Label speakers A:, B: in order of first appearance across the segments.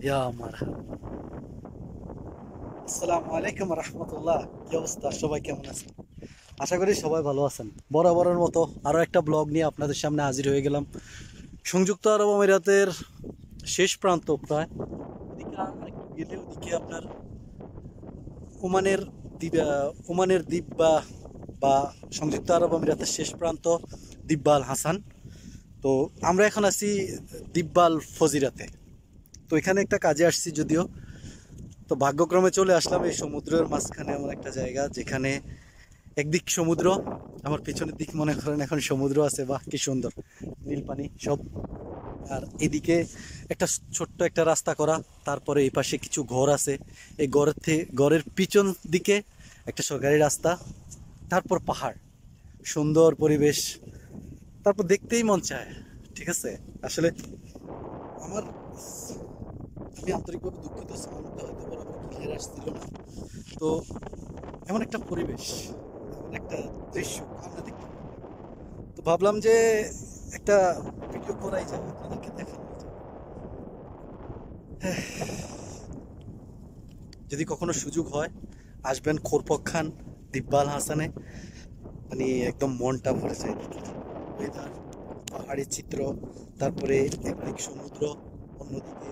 A: ইয়া মারহাবা। আসসালামু আলাইকুম রহমতুল্লাহ। কি অবস্থা, সবাই কেমন আছেন? আশা করি সবাই ভালো আছেন। বরাবরের মতো আরও একটা ব্লগ নিয়ে আপনাদের সামনে হাজির হয়ে গেলাম। সংযুক্ত আরব আমিরাতের শেষ প্রান্ত প্রায়, ওদিকে আরেকটু গেলে ওদিকে আপনার ওমানের দ্বীপ, ওমানের দ্বীপ বা বা সংযুক্ত আরব আমিরাতের শেষ প্রান্ত দিব্বা আল হাসান। তো আমরা এখন আছি দিব্বা আল ফজিরাতে। তো এখানে একটা কাজে আসছি যদিও, তো ভাগ্যক্রমে চলে আসলাম এই সমুদ্রের মাঝখানে, এমন একটা জায়গা যেখানে একদিক সমুদ্র, আমার পিছনের দিক মনে করেন এখন সমুদ্র আছে, বাহ কি সুন্দর নীল পানি সব। আর এদিকে একটা ছোট্ট একটা রাস্তা করা, তারপরে এই পাশে কিছু ঘর আছে। এই ঘরের পিছন দিকে একটা সরকারি রাস্তা, তারপর পাহাড়, সুন্দর পরিবেশ, তারপর দেখতেই মন চায়। ঠিক আছে, আসলে আমার আমি আন্তরিকভাবে দুঃখিত, সাউন্ডটা হয়তো বরাবর ক্লিয়ার আসছিল না। তো এমন একটা পরিবেশ, এমন একটা দৃশ্য আমরা দেখতে পাবো। তো ভাবলাম যে একটা ভিডিও করাই যায়, আপনাদেরকে দেখানো যায়। যদি কখনো সুযোগ হয়, আসবেন খোরপক খান, দিব্বা আল হাসানে। মানে একদম মনটা ভরে যায় দেখে। ওয়েদার, পাহাড়ি চিত্র, তারপরে একদিক সমুদ্র, অন্যদিকে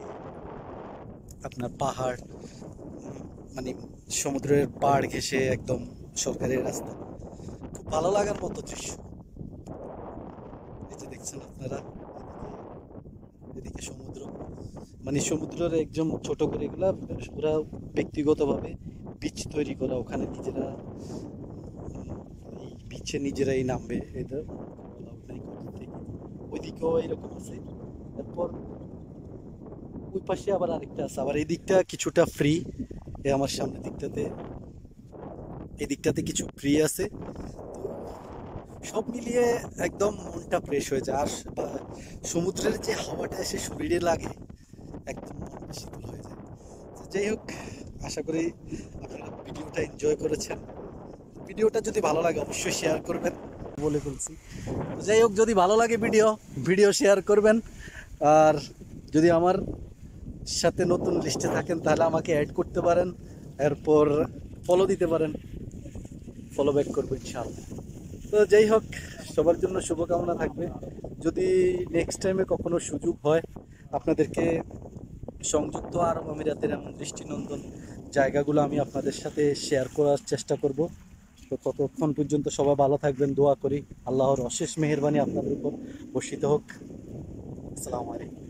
A: আপনার পাহাড়, মানে সমুদ্রের পাড় ঘেঁষে একদম সরকারি রাস্তা। খুব ভালো লাগার মতো দৃশ্য। এই যে দেখছেন আপনারা, এদিকে সমুদ্র, মানে সমুদ্রের একদম ছোট করে এগুলা ওরা ব্যক্তিগতভাবে বিচ তৈরি করা, ওখানে নিজেরা এই বিচে নিজেরাই নামবে, এটা অ্যালাউ নাই কোথা থেকে। ওইদিকেও এরকম আছে। তারপর ওই পাশে আবার আরেকটা আছে, আবার এই দিকটা কিছুটা ফ্রি। আমার সামনের দিকটাতে, এই দিকটাতে কিছু ফ্রি আছে। তো সব মিলিয়ে একদম মনটা ফ্রেশ হয়ে যায়। আর সমুদ্রের যে হাওয়াটা এসে শরীরে লাগে, একদম মন শীতল হয়ে যায়। তো যাই হোক, আশা করি আপনারা ভিডিওটা এনজয় করেছেন। ভিডিওটা যদি ভালো লাগে অবশ্যই শেয়ার করবেন, বলে ফেলছি। তো যাই হোক, যদি ভালো লাগে ভিডিও ভিডিও শেয়ার করবেন। আর যদি আমার সাথে নতুন লিস্টে থাকেন তাহলে আমাকে অ্যাড করতে পারেন, এরপর ফলো দিতে পারেন, ফলো ব্যাক করবো ইনশাআল্লাহ। তো যাই হোক, সবার জন্য শুভকামনা থাকবে। যদি নেক্সট টাইমে কখনো সুযোগ হয়, আপনাদেরকে সংযুক্ত আরব আমিরাতের এমন দৃষ্টিনন্দন জায়গাগুলো আমি আপনাদের সাথে শেয়ার করার চেষ্টা করব। তো ততক্ষণ পর্যন্ত সবাই ভালো থাকবেন, দোয়া করি আল্লাহর অশেষ মেহেরবানি আপনাদের উপর বর্ষিত হোক। আসসালামু আলাইকুম।